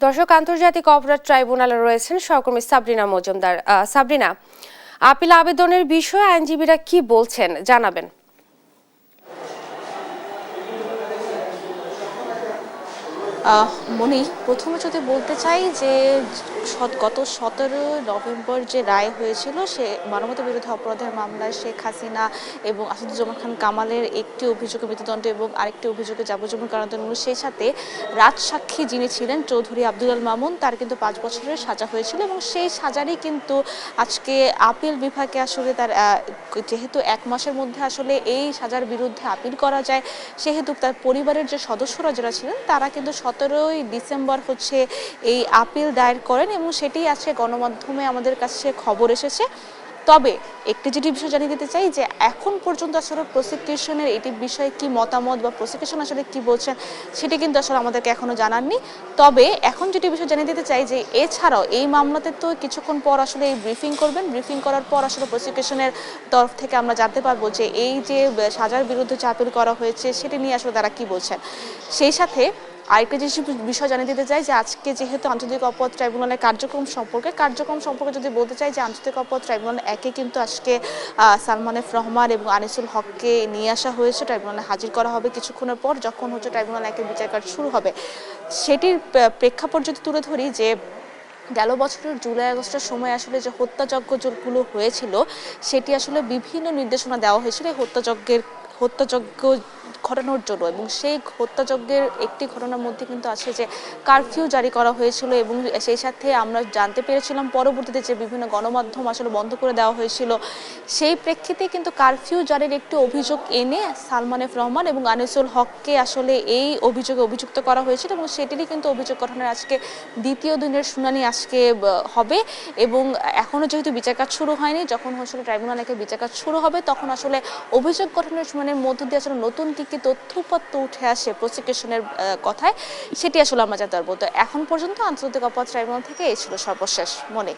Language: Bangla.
দর্শক, আন্তর্জাতিক অপরাধ ট্রাইব্যুনালে রয়েছেন সহকর্মী সাবরিনা মজুমদার। সাবরিনা, আপিল আবেদনের বিষয়ে আইনজীবীরা কি বলছেন জানাবেন। মনি, প্রথমে যদি বলতে চাই যে গত 17 নভেম্বর যে রায় হয়েছিল সে মানবতা বিরোধী অপরাধের মামলায় শেখ হাসিনা এবং আসাদুজ্জামান খান কামালের একটি অভিযোগে মৃত্যুদণ্ড এবং আরেকটি অভিযোগে যাবজ্জীবন কারাদণ্ড, সেই সাথে রাজসাক্ষী যিনি ছিলেন চৌধুরী আব্দুল আল মামুন, তার কিন্তু 5 বছরের সাজা হয়েছিল এবং সেই সাজারই কিন্তু আজকে আপিল বিভাগে আসলে তার যেহেতু 1 মাসের মধ্যে আসলে এই সাজার বিরুদ্ধে আপিল করা যায়, সেহেতু তার পরিবারের যে সদস্যরা যারা ছিলেন তারা কিন্তু 17ই ডিসেম্বর হচ্ছে এই আপিল দায়ের করেন এবং সেটি আজকে গণমাধ্যমে আমাদের কাছে খবর এসেছে। তবে একটি যেটি বিষয় জানিয়ে দিতে চাই যে এখন পর্যন্ত আসলে প্রসিকিউশনের এটি বিষয়ে কি মতামত বা প্রসিকিউশন আসলে কি বলছেন সেটি কিন্তু আসলে আমাদেরকে এখনো জানাননি। তবে এখন যেটি বিষয় জানিয়ে দিতে চাই যে এছাড়াও এই মামলাতে তো কিছুক্ষণ পর আসলে এই ব্রিফিং করবেন, ব্রিফিং করার পর আসলে প্রসিকিউশনের তরফ থেকে আমরা জানতে পারবো যে এই যে সাজার বিরুদ্ধে যে আপিল করা হয়েছে সেটি নিয়ে আসলে তারা কি বলছেন। সেই সাথে আরেকটা যে বিষয় জানিয়ে দিতে চাই যে আজকে যেহেতু আন্তর্জাতিক অপরাধ ট্রাইব্যুনালের কার্যক্রম সম্পর্কে যদি বলতে চাই যে আন্তর্জাতিক অপরাধ ট্রাইব্যুনাল একে কিন্তু আজকে সালমান এফ রহমান এবং আনিসুল হককে নিয়ে আসা হয়েছে, ট্রাইব্যুনালে হাজির করা হবে কিছুক্ষণের পর যখন হচ্ছে ট্রাইব্যুনাল একের বিচার কাজ শুরু হবে। সেটির প্রেক্ষাপট যদি তুলে ধরি যে গেল বছরের জুলাই আগস্টের সময় আসলে যে হত্যাযজ্ঞগুলো হয়েছিল সেটি আসলে বিভিন্ন নির্দেশনা দেওয়া হয়েছিল এই হত্যাযজ্ঞ ঘটানোর জন্য, এবং সেই হত্যাযজ্ঞের একটি ঘটনার মধ্যে কিন্তু আছে যে কারফিউ জারি করা হয়েছিল এবং সেই সাথে আমরা জানতে পেরেছিলাম পরবর্তীতে যে বিভিন্ন গণমাধ্যম আসলে বন্ধ করে দেওয়া হয়েছিল। সেই প্রেক্ষিতে কিন্তু কারফিউ জারির একটি অভিযোগ এনে সালমান এফ রহমান এবং আনিসুল হককে আসলে এই অভিযোগে অভিযুক্ত করা হয়েছিল এবং সেটিরই কিন্তু অভিযোগ গঠনের আজকে দ্বিতীয় দিনের শুনানি আজকে হবে। এবং এখনো যেহেতু বিচার কাজ শুরু হয়নি, যখন আসলে ট্রাইব্যুনাল একে বিচার কাজ শুরু হবে তখন আসলে অভিযোগ গঠনের শুনানির মধ্য দিয়ে আসলে নতুন কি তথ্যপত্র উঠে আসে প্রসিকিউশনের কথায় সেটি আসলে আমরা জানতে পারবো। তো এখন পর্যন্ত আন্তর্জাতিক অপরাধ ট্রাইব্যুনাল থেকে এই ছিল সর্বশেষ। মনে